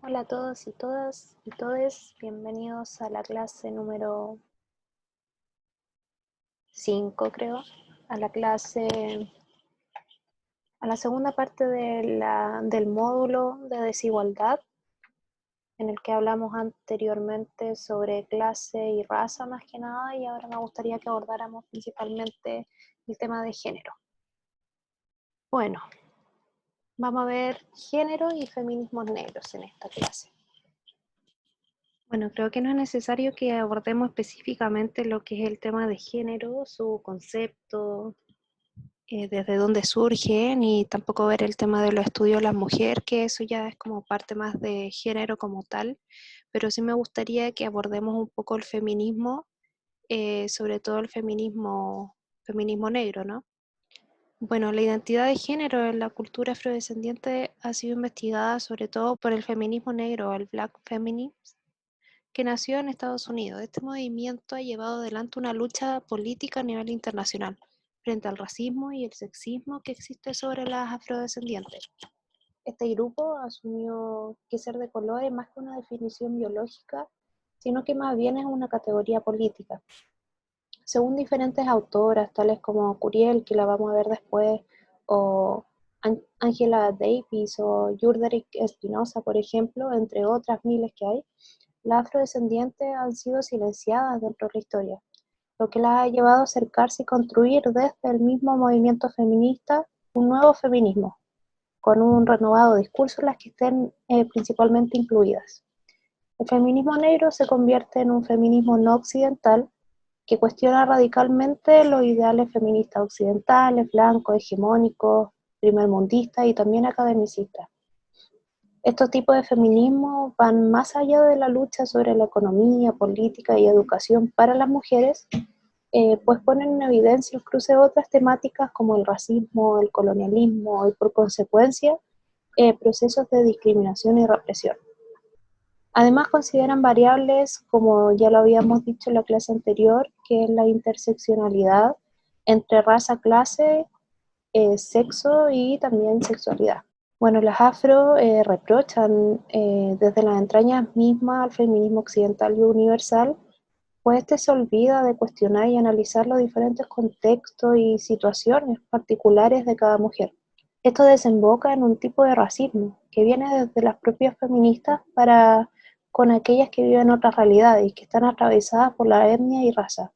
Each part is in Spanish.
Hola a todos y todas y todes, bienvenidos a la clase número 5, creo, a la clase, a la segunda parte del módulo de desigualdad, en el que hablamos anteriormente sobre clase y raza más que nada, y ahora me gustaría que abordáramos principalmente el tema de género. Bueno, vamos a ver género y feminismos negros en esta clase. Bueno, creo que no es necesario que abordemos específicamente lo que es el tema de género, su concepto, desde dónde surge, ni tampoco ver el tema de los estudios de la mujer, que eso ya es como parte más de género como tal, pero sí me gustaría que abordemos un poco el feminismo, sobre todo el feminismo negro, ¿no? Bueno, la identidad de género en la cultura afrodescendiente ha sido investigada sobre todo por el feminismo negro, el Black Feminism, que nació en Estados Unidos. Este movimiento ha llevado adelante una lucha política a nivel internacional frente al racismo y el sexismo que existe sobre las afrodescendientes. Este grupo asumió que ser de color es más que una definición biológica, sino que más bien es una categoría política. Según diferentes autoras, tales como Curiel, que la vamos a ver después, o Angela Davis o Yurderic Espinosa, por ejemplo, entre otras miles que hay, las afrodescendientes han sido silenciadas dentro de la historia, lo que las ha llevado a acercarse y construir desde el mismo movimiento feminista un nuevo feminismo, con un renovado discurso en las que estén principalmente incluidas. El feminismo negro se convierte en un feminismo no occidental que cuestiona radicalmente los ideales feministas occidentales, blancos, hegemónicos, primermundistas y también academicistas. Estos tipos de feminismo van más allá de la lucha sobre la economía, política y educación para las mujeres, pues ponen en evidencia el cruce de otras temáticas como el racismo, el colonialismo y por consecuencia procesos de discriminación y represión. Además consideran variables, como ya lo habíamos dicho en la clase anterior, que es la interseccionalidad entre raza, clase, sexo y también sexualidad. Bueno, las afro reprochan desde las entrañas mismas al feminismo occidental y universal, pues este se olvida de cuestionar y analizar los diferentes contextos y situaciones particulares de cada mujer. Esto desemboca en un tipo de racismo que viene desde las propias feministas para con aquellas que viven otras realidades y que están atravesadas por la etnia y raza.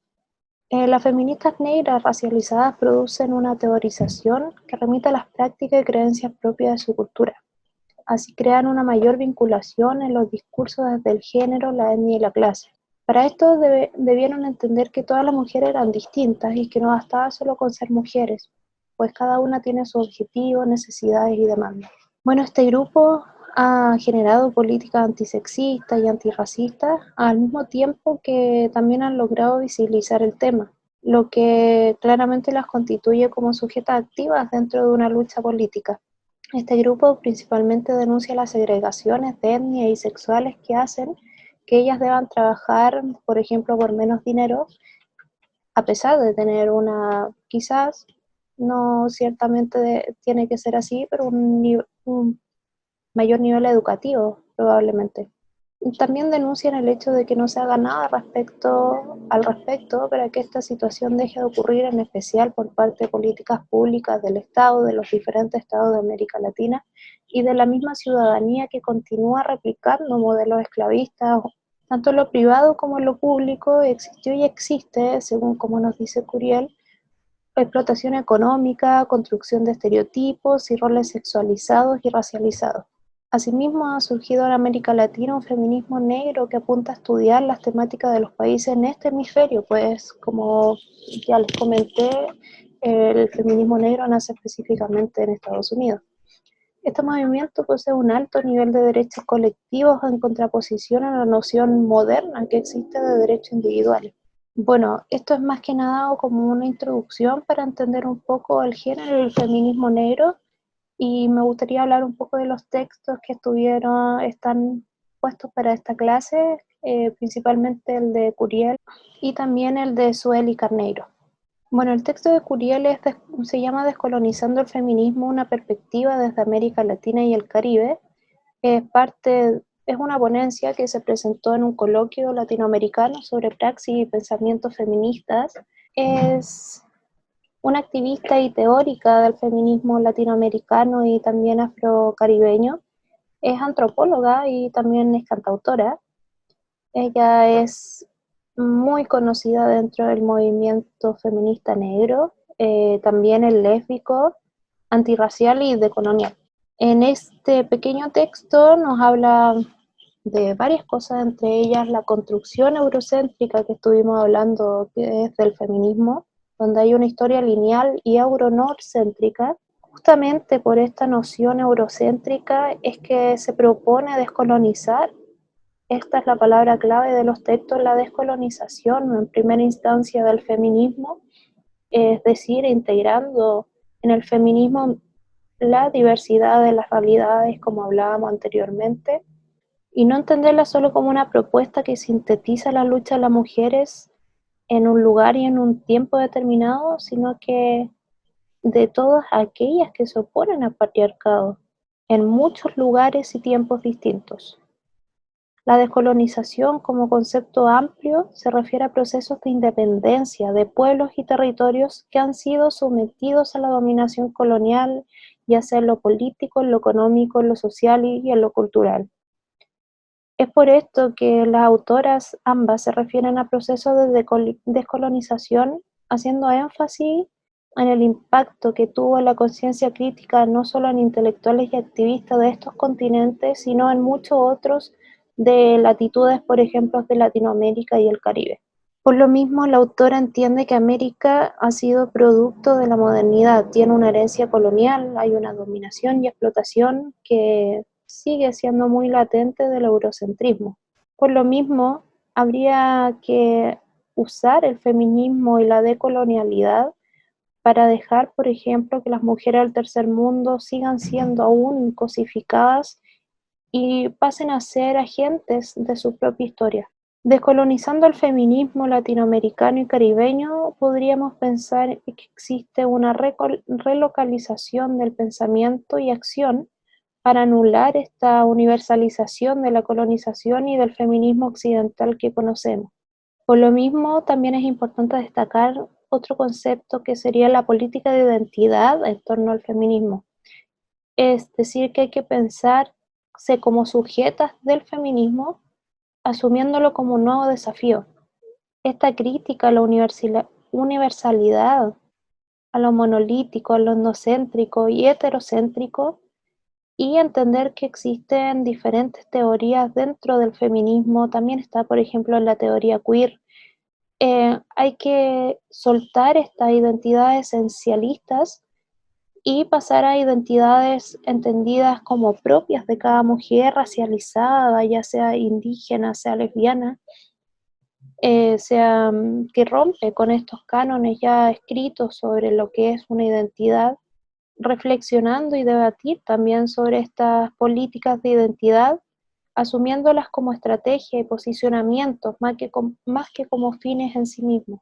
Las feministas negras racializadas producen una teorización que remite a las prácticas y creencias propias de su cultura. Así crean una mayor vinculación en los discursos desde el género, la etnia y la clase. Para esto debieron entender que todas las mujeres eran distintas y que no bastaba solo con ser mujeres, pues cada una tiene sus objetivos, necesidades y demandas. Bueno, este grupo ha generado políticas antisexistas y antirracistas al mismo tiempo que también han logrado visibilizar el tema, lo que claramente las constituye como sujetas activas dentro de una lucha política. Este grupo principalmente denuncia las segregaciones de etnia y sexuales que hacen que ellas deban trabajar, por ejemplo, por menos dinero, a pesar de tener quizás, no ciertamente tiene que ser así, pero un mayor nivel educativo, probablemente. También denuncian el hecho de que no se haga nada al respecto para que esta situación deje de ocurrir, en especial por parte de políticas públicas del Estado, de los diferentes estados de América Latina y de la misma ciudadanía que continúa replicando modelos esclavistas. Tanto en lo privado como en lo público existió y existe, según como nos dice Curiel, explotación económica, construcción de estereotipos y roles sexualizados y racializados. Asimismo, ha surgido en América Latina un feminismo negro que apunta a estudiar las temáticas de los países en este hemisferio, pues como ya les comenté, el feminismo negro nace específicamente en Estados Unidos. Este movimiento posee un alto nivel de derechos colectivos en contraposición a la noción moderna que existe de derechos individuales. Bueno, esto es más que nada como una introducción para entender un poco el género y el feminismo negro, y me gustaría hablar un poco de los textos que están puestos para esta clase, principalmente el de Curiel y también el de Sueli Carneiro. Bueno, el texto de Curiel se llama Descolonizando el feminismo, una perspectiva desde América Latina y el Caribe. Es parte Es una ponencia que se presentó en un coloquio latinoamericano sobre praxis y pensamientos feministas. Es una activista y teórica del feminismo latinoamericano y también afrocaribeño. Es antropóloga y también es cantautora. Ella es muy conocida dentro del movimiento feminista negro, también el lésbico, antirracial y decolonial. En este pequeño texto nos habla de varias cosas, entre ellas la construcción eurocéntrica que estuvimos hablando, que es del feminismo, donde hay una historia lineal y euronorcéntrica. Justamente por esta noción eurocéntrica es que se propone descolonizar. Esta es la palabra clave de los textos, la descolonización en primera instancia del feminismo, es decir, integrando en el feminismo la diversidad de las realidades, como hablábamos anteriormente, y no entenderla solo como una propuesta que sintetiza la lucha de las mujeres en un lugar y en un tiempo determinado, sino que de todas aquellas que se oponen al patriarcado en muchos lugares y tiempos distintos. La descolonización como concepto amplio se refiere a procesos de independencia de pueblos y territorios que han sido sometidos a la dominación colonial, ya sea en lo político, en lo económico, en lo social y en lo cultural. Es por esto que las autoras ambas se refieren a procesos de descolonización, haciendo énfasis en el impacto que tuvo la conciencia crítica no solo en intelectuales y activistas de estos continentes, sino en muchos otros de latitudes, por ejemplo, de Latinoamérica y el Caribe. Por lo mismo, la autora entiende que América ha sido producto de la modernidad, tiene una herencia colonial, hay una dominación y explotación que sigue siendo muy latente del eurocentrismo. Por lo mismo, habría que usar el feminismo y la decolonialidad para dejar, por ejemplo, que las mujeres del tercer mundo sigan siendo aún cosificadas y pasen a ser agentes de su propia historia. Descolonizando el feminismo latinoamericano y caribeño, podríamos pensar que existe una relocalización del pensamiento y acción para anular esta universalización de la colonización y del feminismo occidental que conocemos. Por lo mismo, también es importante destacar otro concepto que sería la política de identidad en torno al feminismo. Es decir, que hay que pensarse como sujetas del feminismo, asumiéndolo como un nuevo desafío. Esta crítica a la universalidad, a lo monolítico, a lo endocéntrico y heterocéntrico, y entender que existen diferentes teorías dentro del feminismo, también está, por ejemplo, la teoría queer. Hay que soltar estas identidades esencialistas y pasar a identidades entendidas como propias de cada mujer racializada, ya sea indígena, sea lesbiana, que rompe con estos cánones ya escritos sobre lo que es una identidad, reflexionando y debatir también sobre estas políticas de identidad, asumiéndolas como estrategia y posicionamientos más que como fines en sí mismos.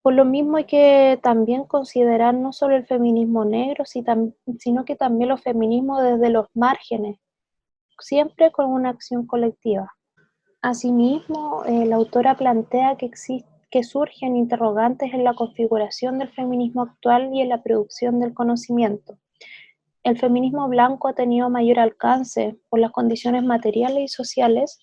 Por lo mismo hay que también considerar no solo el feminismo negro, sino que también los feminismos desde los márgenes, siempre con una acción colectiva. Asimismo, la autora plantea que surgen interrogantes en la configuración del feminismo actual y en la producción del conocimiento. El feminismo blanco ha tenido mayor alcance por las condiciones materiales y sociales,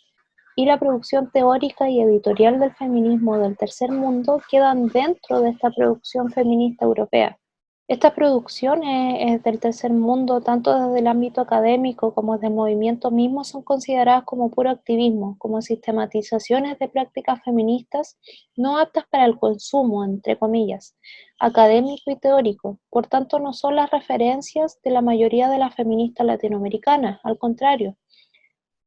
y la producción teórica y editorial del feminismo del tercer mundo quedan dentro de esta producción feminista europea. Estas producciones del tercer mundo, tanto desde el ámbito académico como desde el movimiento mismo, son consideradas como puro activismo, como sistematizaciones de prácticas feministas no aptas para el consumo, entre comillas, académico y teórico. Por tanto, no son las referencias de la mayoría de las feministas latinoamericanas, al contrario.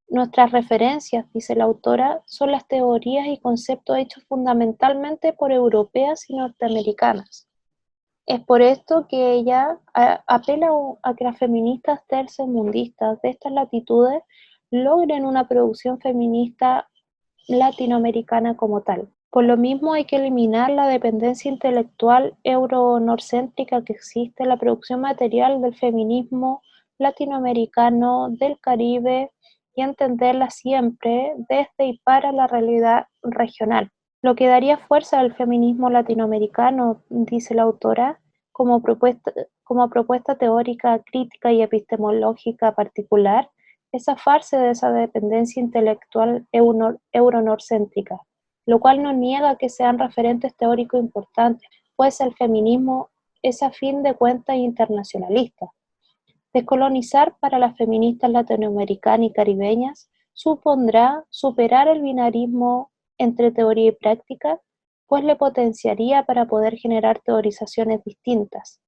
Nuestras referencias, dice la autora, son las teorías y conceptos hechos fundamentalmente por europeas y norteamericanas. Es por esto que ella apela a que las feministas tercermundistas de estas latitudes logren una producción feminista latinoamericana como tal. Por lo mismo hay que eliminar la dependencia intelectual euronorcéntrica que existe en la producción material del feminismo latinoamericano, del Caribe y entenderla siempre desde y para la realidad regional. Lo que daría fuerza al feminismo latinoamericano, dice la autora, como propuesta teórica, crítica y epistemológica particular, es zafarse de esa dependencia intelectual euronorcéntrica, lo cual no niega que sean referentes teóricos importantes, pues el feminismo es a fin de cuentas internacionalista. Descolonizar para las feministas latinoamericanas y caribeñas supondrá superar el binarismo entre teoría y práctica, pues le potenciaría para poder generar teorizaciones distintas,